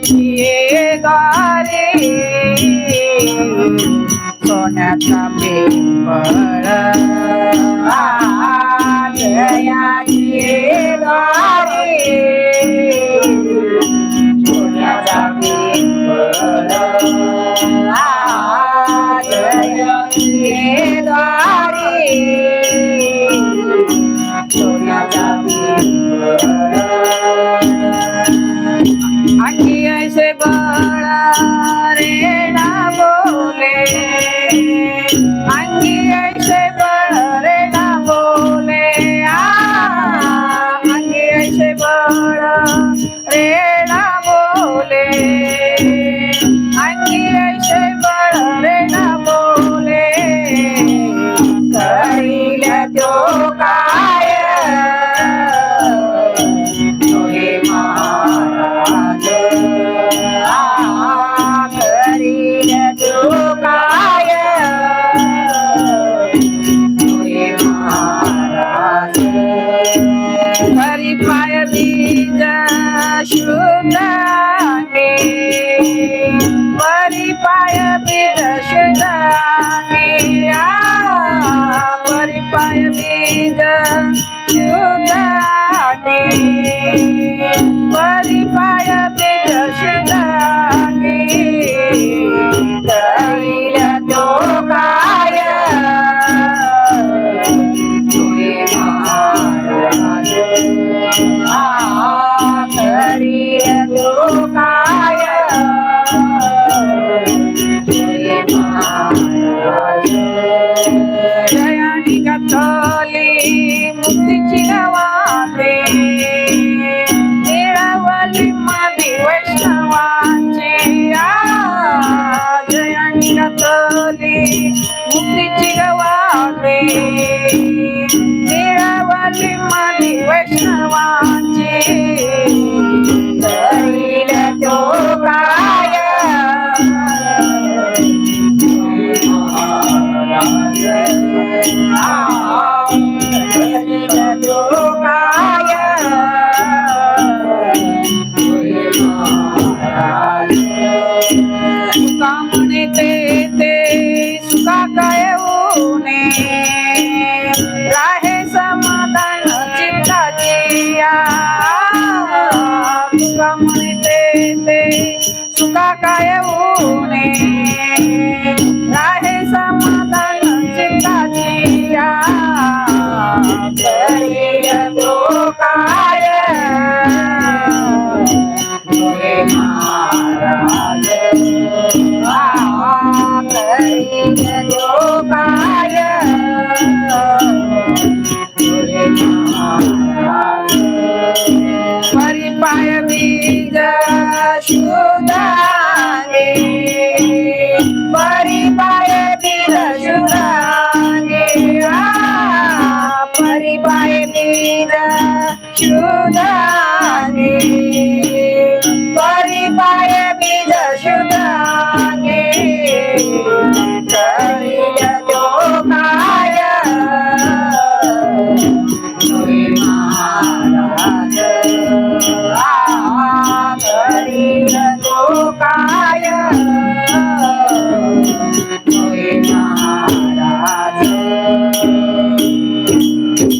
ये द्वारे सोन्याचा पेपर जयाचे द्वारे सोन्याचा पेपर जयाचे द्वारे सोन्याचा पेपर अंगी ऐसे बड़ा रेड़ा बोले अंगी ऐसे बड़ा रेड़ा बोले अंगी ऐसे बड़ा रेड़ा बोले अंगी ऐसे बड़ा रेड़ा बोले करील तो काय तोहे महाराज करील तो काय तोहे महाराज हरी पाय बीज शुद्धांगे हरी पाय बीज शुद्धांगे हरी पाय बीज शुद्धांगे हरी पाय बीज शुद्धांगे करील तो काय तोहे महाराज करील तो काय तोहे महाराज जयानी घातली मुक्तीची गावाते मिळवली मादी वैष्णवांची जयानी घातली मुक्तीची गावाते मिळवली मादी वैष्णवांची करील तो काय करील तो काय सुका म्हणे ते सुका काय ऊने राहे समाधान चित्ताची सुका म्हणे ते सुका काय ऊने राहे समाधान चित्ताची करील तो काय तोहे महाराज करील तो काय तोहे महाराज हरी पाय बीज शुद्ध